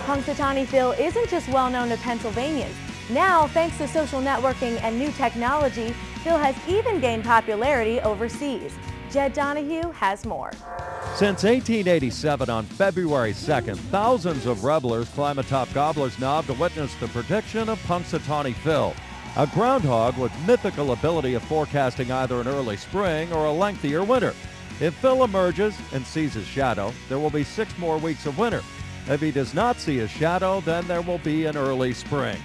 Punxsutawney Phil isn't just well known to Pennsylvanians. Now, thanks to social networking and new technology, Phil has even gained popularity overseas. Jed Donahue has more. Since 1887 on February 2nd, thousands of revelers climb atop Gobbler's Knob to witness the prediction of Punxsutawney Phil, a groundhog with mythical ability of forecasting either an early spring or a lengthier winter. If Phil emerges and sees his shadow, there will be 6 more weeks of winter. If he does not see his shadow, then there will be an early spring.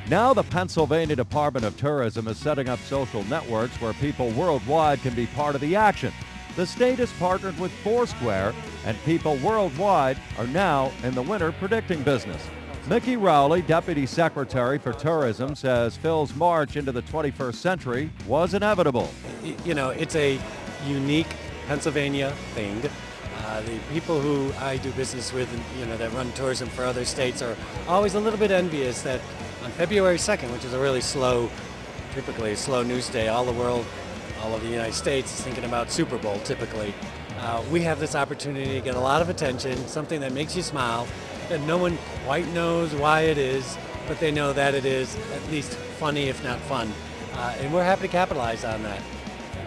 Now the Pennsylvania Department of Tourism is setting up social networks where people worldwide can be part of the action. The state has partnered with Foursquare, and people worldwide are now in the winter predicting business. Mickey Rowley, Deputy Secretary for Tourism, says Phil's march into the 21st century was inevitable. You know, it's a unique Pennsylvania thing. The people who I do business with, that run tourism for other states are always a little bit envious that on February 2nd, which is a really typically a slow news day, all the world, all of the United States is thinking about Super Bowl typically. We have this opportunity to get a lot of attention, something that makes you smile, that no one quite knows why it is, but they know that it is at least funny, if not fun. And we're happy to capitalize on that.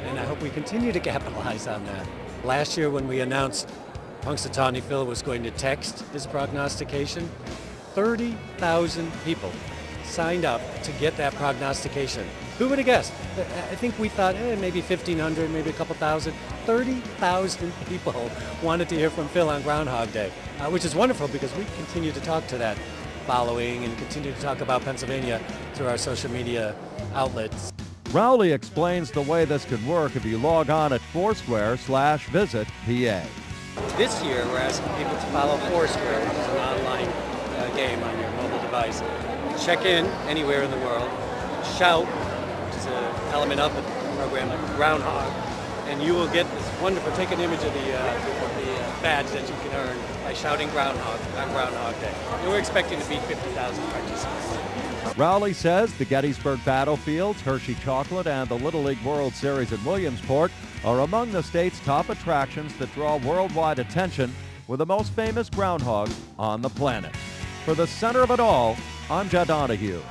And I hope we continue to capitalize on that. Last year when we announced Punxsutawney Phil was going to text his prognostication, 30,000 people signed up to get that prognostication. Who would have guessed? I think we thought maybe 1,500, maybe a couple thousand. 30,000 people wanted to hear from Phil on Groundhog Day, which is wonderful because we continue to talk to that following and continue to talk about Pennsylvania through our social media outlets. Rowley explains the way this could work if you log on at Foursquare/visit PA. This year, we're asking people to follow Foursquare, which is an online game on your mobile device. Check in anywhere in the world, shout, which is an element of the program, like Groundhog, and you will get this wonderful, take an image of the badge that you can earn by shouting Groundhog on Groundhog Day. And we're expecting to beat 50,000 participants. Rowley says the Gettysburg Battlefields, Hershey Chocolate, and the Little League World Series in Williamsport are among the state's top attractions that draw worldwide attention, with the most famous groundhog on the planet. For the center of it all, I'm Jed Donahue.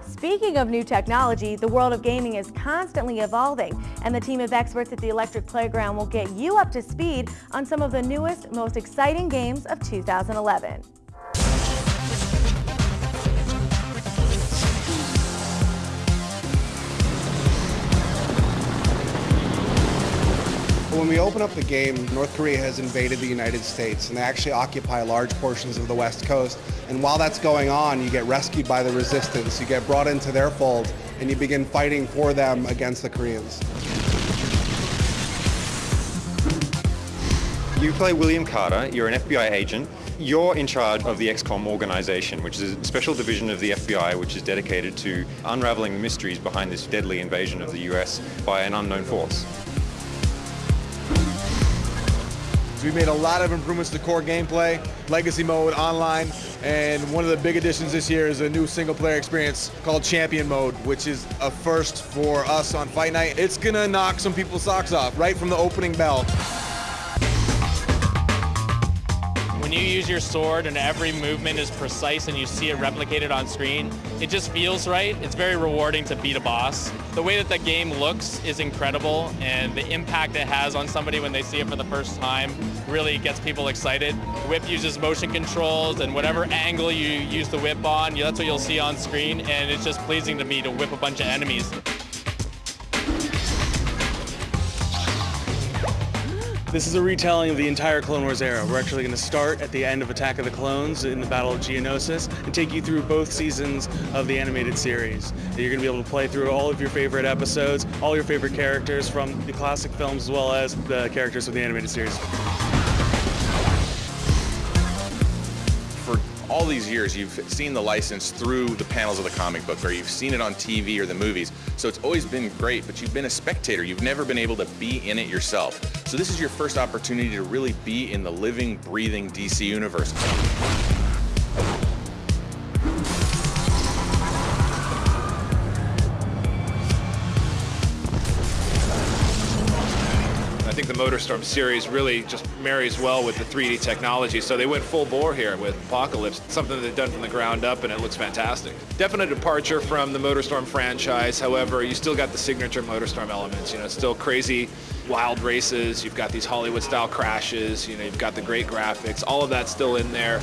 Speaking of new technology, the world of gaming is constantly evolving, and the team of experts at the Electric Playground will get you up to speed on some of the newest, most exciting games of 2011. When we open up the game, North Korea has invaded the United States, and they actually occupy large portions of the West Coast. And while that's going on, you get rescued by the resistance, you get brought into their fold, and you begin fighting for them against the Koreans. You play William Carter, you're an FBI agent. You're in charge of the XCOM organization, which is a special division of the FBI which is dedicated to unraveling the mysteries behind this deadly invasion of the US by an unknown force. We made a lot of improvements to core gameplay, legacy mode, online, and one of the big additions this year is a new single-player experience called Champion Mode, which is a first for us on Fight Night. It's gonna knock some people's socks off right from the opening bell. When you use your sword and every movement is precise and you see it replicated on screen, it just feels right. It's very rewarding to beat a boss. The way that the game looks is incredible, and the impact it has on somebody when they see it for the first time really gets people excited. The whip uses motion controls, and whatever angle you use the whip on, that's what you'll see on screen, and it's just pleasing to me to whip a bunch of enemies. This is a retelling of the entire Clone Wars era. We're actually going to start at the end of Attack of the Clones in the Battle of Geonosis and take you through both seasons of the animated series. You're going to be able to play through all of your favorite episodes, all your favorite characters from the classic films as well as the characters from the animated series. For all these years, you've seen the license through the panels of the comic book, or you've seen it on TV or the movies. So it's always been great, but you've been a spectator. You've never been able to be in it yourself. So this is your first opportunity to really be in the living, breathing DC universe. I think the MotorStorm series really just marries well with the 3D technology, so they went full bore here with Apocalypse, something that they've done from the ground up, and it looks fantastic. Definite departure from the MotorStorm franchise, however, you still got the signature MotorStorm elements, you know, still crazy, wild races, you've got these Hollywood-style crashes, you know, you've got the great graphics, all of that's still in there.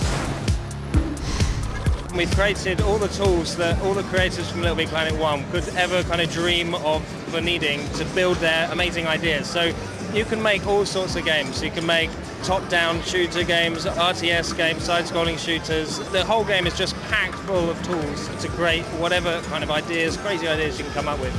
We've created all the tools that all the creators from Little Big Planet 1 could ever kind of dream of for needing to build their amazing ideas. So you can make all sorts of games. You can make top-down shooter games, RTS games, side-scrolling shooters. The whole game is just packed full of tools to create whatever kind of ideas, crazy ideas you can come up with.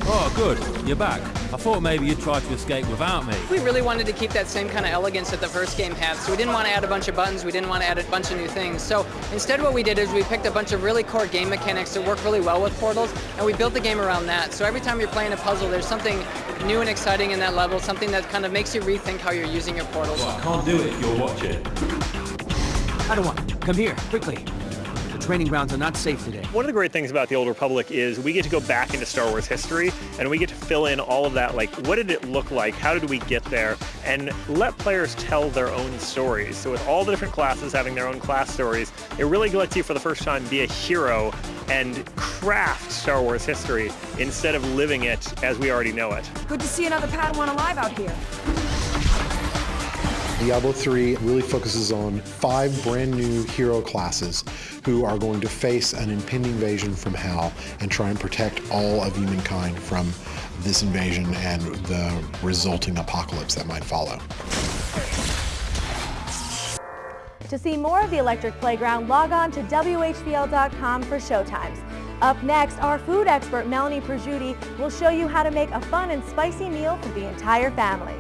Oh, good. You're back. I thought maybe you'd try to escape without me. We really wanted to keep that same kind of elegance that the first game had, so we didn't want to add a bunch of buttons, we didn't want to add a bunch of new things. So instead what we did is we picked a bunch of really core game mechanics that work really well with Portals, and we built the game around that. So every time you're playing a puzzle, there's something new and exciting in that level, something that kind of makes you rethink how you're using your Portals. Well, I can't do it if you're watching. Padawan, come here, quickly. The training grounds are not safe today. One of the great things about the Old Republic is we get to go back into Star Wars history and we get to fill in all of that, like what did it look like, how did we get there, and let players tell their own stories. So with all the different classes having their own class stories, it really lets you for the first time be a hero and craft Star Wars history instead of living it as we already know it. Good to see another Padawan alive out here. Diablo 3 really focuses on 5 brand new hero classes who are going to face an impending invasion from Hal and try and protect all of humankind from this invasion and the resulting apocalypse that might follow. To see more of the Electric Playground, log on to WHVL.com for showtimes. Up next, our food expert Melanie Prosciutti will show you how to make a fun and spicy meal for the entire family.